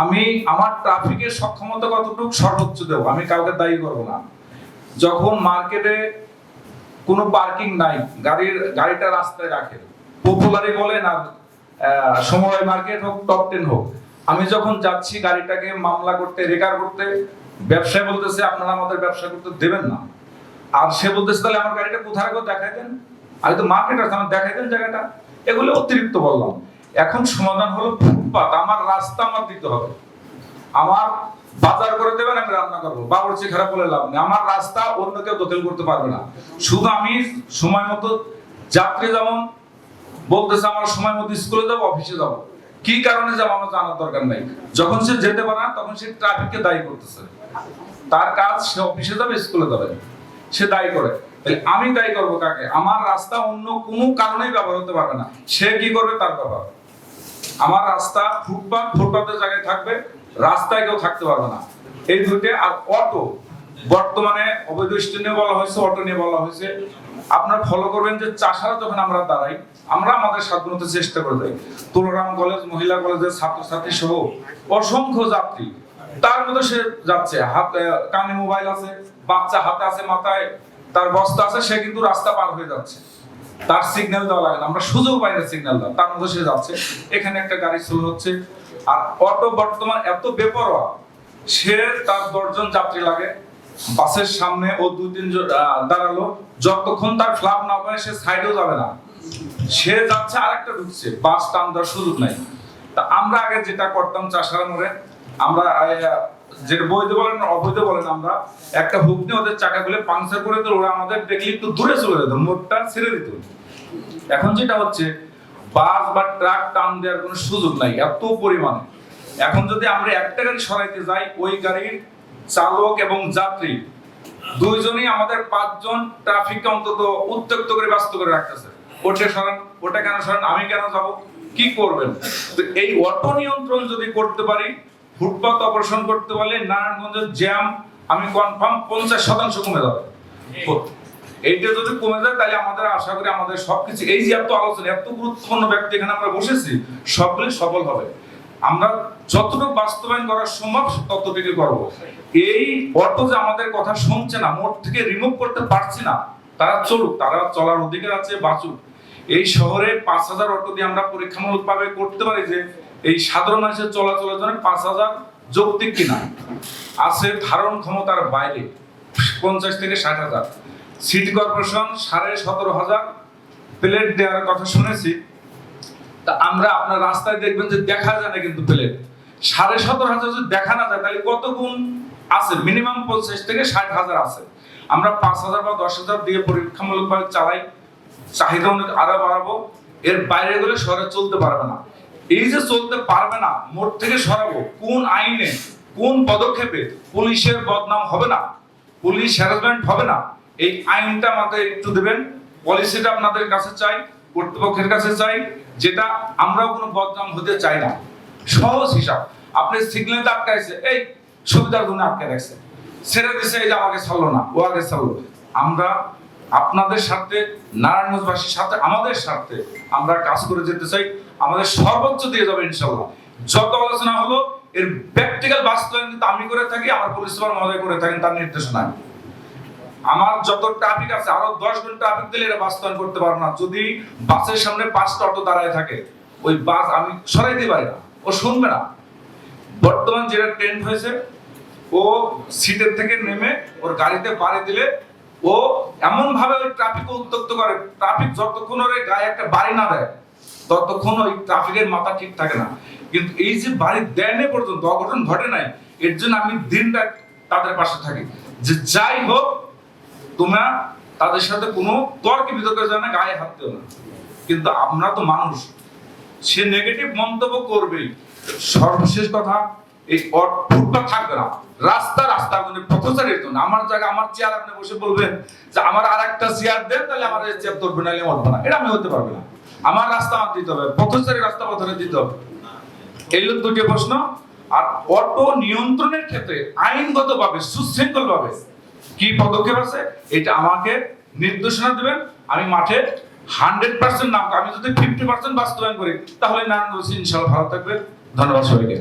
আমি আমার ট্রাফিকের সক্ষমতা কতটুকু সর্বোচ্চ দেব, আমি কাউকে দায়ী করব না। যখন মার্কেটে কোনো পার্কিং নাই, গাড়িটা রাস্তায় রাখে, পপুলারি বলেন আর সময় মার্কেট হোক, টপ 10 হোক, আমি যখন যাচ্ছি গাড়িটাকে মামলা করতে, রেকার করতে, ব্যবসায় বলতেছে আপনারা আমাদের ব্যবসা করতে দেবেন না, আর সে বলতেছে তাহলে আমার গাড়িটা কোথায় রাখো দেখাই দেন, আমি তো মার্কেট আছে আমার দেখাই দেন জায়গাটা। এগুলো অতিরিক্ত বললাম। এখন সমাধান হলো ফুটপাত, আমার রাস্তা আমার দিতে হবে। আমার বাজার করে দেবেন, আমি রান্না করবো, বাবুর্চি খারাপ বলে লাভ নেই। আমার রাস্তা অন্য কেউ দখল করতে পারবে না। শুধু আমি সময় মতো, যাত্রী যেমন বলতেছে আমার সময় মতো স্কুলে যাবো, অফিসে যাবো, কি কারণে যাবো আমার জানার দরকার নাই। যখন সে যেতে পারে না তখন সে ট্রাফিককে দায়ী করতেছে। তার কাজ সে অফিসে যাবে, স্কুলে যাবে, সে দায়ী করে। আমি দায়ী করবো কাকে? আমার রাস্তা অন্য কোনো কারণেই ব্যবহার হতে পারবে না, সে কি করবে তার ব্যাপার। আমার রাস্তা ফুটপাতের জায়গায় থাকবে, রাস্তায় কেউ থাকতে পারবে না। এই দুইটা। আর অটো, বর্তমানে অবৈধ স্ট্যান্ড নিয়ে বলা হয়েছে, অটো নিয়ে বলা হয়েছে। আপনারা ফলো করবেন যে চাষারা যখন আমরা দাঁড়াই, আমরা আমাদের সাধ্যমতো চেষ্টা করে যাই। তুলরাম কলেজ, মহিলা কলেজের ছাত্রছাত্রী সহ অসংখ্য যাত্রী, তার মধ্যে সে যাচ্ছে, হাতে কানে মোবাইল আছে, বাচ্চা হাতে আছে, মাথায় তার বস্তা আছে, সে কিন্তু রাস্তা পার হয়ে যাচ্ছে, তার সিগন্যাল দেওয়া লাগে না, আমরা সুযোগ পাই না সিগন্যাল দেওয়া, তার মধ্যে সে যাচ্ছে। এখানে একটা গাড়ি স্লো হচ্ছে। আর অটো বর্তমান এত বেপরোয়া, সে তার 10 জন যাত্রী লাগে, বাসের সামনে ও 2-3 জন দাঁড়ালো, যতক্ষণ তার ফ্ল্যাপ না পায় সে সাইডেও যাবে না, সে যাচ্ছে আরেকটা ঢুকছে, বাস টান দেওয়ার সুযোগ নাই। তা আমরা আগে যেটা করতাম চাষারা মোড়ে, আমরা যেটা বৈধ বলেন অবৈধ বলেন, আমরা একটা হুক নিয়ে ওদের চাকা খুলে পাংচার করে দিলে ওরা আমাদের দেখলে একটু দূরে চলে যেত, মোড়টা ছেড়ে দিত। এখন যেটা হচ্ছে, বাস বা ট্রাক টান দেওয়ার কোনো সুযোগ নাই এত পরিমাণে। এখন যদি আমরা একটা গাড়ি সরাইতে যাই, ওই গাড়ির চালক এবং যাত্রী দুইজনই আমাদের 5 জন ট্রাফিককে অন্তত উত্ত্যক্ত করে ব্যস্ত করে রাখতেছে। ওটা সরান, ওটা কেন সরান, আমি কেন যাব, কি করবেন? তো এই অটো নিয়ন্ত্রণ যদি করতে পারি, ফুটপাত অপারেশন করতে পারলে নারায়ণগঞ্জের জ্যাম আমি কনফার্ম 50% কমে যাবে। এইটা যদি কমে যায় তাহলে আমাদের আশা করি আমাদের সবকিছু, এই যে এত আলোচনা, এত গুরুত্বপূর্ণ ব্যক্তি এখানে আমরা বসেছি, সবগুলি সফল হবে। আমরা যতটুকু বাস্তবায়ন করা সম্ভব ততটুকু করব। এই অটো যে আমাদের কথা শুনছে না, মোড় থেকে রিমুভ করতে পারছি না, তারা চলুক, তারা চলার অধিকার আছে, বাঁচুক। এই শহরে 5000 অটো দিয়ে আমরা পরীক্ষামূলকভাবে করতে পারি যে এই সাধারণ মানুষের চলাচলের জন্য 5000 যৌক্তিক কিনা, আছে ধারণ ক্ষমতার বাইরে 50 থেকে 60,000। সিটি কর্পোরেশন 17,500 প্লেট দেওয়ার কথা শুনেছি। তা আমরা আপনার রাস্তায় দেখবেন যে দেখা যায় না, কিন্তু প্লেট 17,500 যদি দেখা না যায় তাহলে কত গুণ আছে? মিনিমাম 50 থেকে 60,000 আছে। আমরা 5,000 বা 10,000 দিয়ে পরীক্ষামূলকভাবে চালাই, চাহিদা আরো বাড়াবো। এর বাইরে গেলে শহরে চলতে পারবে না। এই যে চলতে পারবে না, মোড় থেকে সরাবো কোন আইনে, কোন পদক্ষেপে? পুলিশের বদনাম হবে না, পুলিশ হ্যারাসমেন্ট হবে না, এই আইনটা আমাদের একটু দেবেন। পলিসিটা আপনাদের কাছে চাই, কর্তৃপক্ষের কাছে চাই, যেটা আমরাও কোনো বদনাম হতে চাই না। সহজ হিসাব, আপনি সিগন্যালটা আটকাইছে, এই সুবিধার জন্য আটকে রাখছে, ছেড়ে দিছে, এই যে আমাকে ছাড়লো না, ও আগে ছাড়লো। আমরা আপনাদের সাথে, নারায়ণগঞ্জবাসীর সাথে, আমাদের সাথে আমরা কাজ করে যেতে চাই, আমাদের সর্বোচ্চ দিয়ে যাবে ইনশাআল্লাহ। যত আলোচনা হলো এর প্র্যাকটিক্যাল বাস্তবায়ন কিন্তু আমি করে থাকি, আমার পুলিশ সুপার মহোদয় করে থাকেন তার নির্দেশনায়। আমার যত ট্রাফিক আছে, আরো 10 ঘন্টা ট্রাফিক দিলে এটা বাস্তবায়ন করতে পারবো না। যদি বাসের সামনে 5টা অটো দাঁড়ায় থাকে, ওই বাস আমি সরাইতে পারি না, ও শুনবে না। বর্তমান যেটা ট্রেন্ড হয়েছে, ও সিটের থেকে নেমে ওর গাড়িতে পাড়ি দিলে ও এমন ভাবে ওই ট্রাফিক উত্তক্ত করে, ট্রাফিক যতক্ষণ ওর গায়ে একটা বাড়ি না দেয় ততক্ষণ ওই ট্রাফিকের মাথা ঠিক থাকে না। কিন্তু এই যে বাড়ি দেয় না পর্যন্ত অঘটন ঘটে নাই, এর জন্য আমি দিন রাত তাদের পাশে থাকি যে যাই হোক তোমরা তাদের সাথে কোনো তর্ক বিতর্কে যায় না, গায়ে হাত দিও না। কিন্তু আমরা তো মানুষ, সে নেগেটিভ মন্তব্য করবেই। সর্বশেষ কথা, এই ফুটপাত থাকবে না, রাস্তা রাস্তা মানে পথচারীর জন্য। আমার জায়গা, আমার চেয়ার আপনি বসে বলবেন যে আমার আরেকটা চেয়ার দেন, তাহলে আমার এই চেয়ার ধরবে না, উঠবে না, এটা আমি হতে পারবে না। আমার রাস্তা আমার দিতে হবে, পথচারী রাস্তা পথে দিতে হবে। এই হলো দুটি প্রশ্ন। আর অটো নিয়ন্ত্রণের ক্ষেত্রে আইনগতভাবে সুশৃঙ্খলভাবে কি পদক্ষেপ আছে, এটা আমাকে নির্দেশনা দেবেন। আমি মাঠে 100% নাম, আমি যদি 50% বাস্তবায়ন করি তাহলে নারায়ণগঞ্জ ইনশাআল্লাহ ভালো থাকবে। ধন্যবাদ সবাইকে।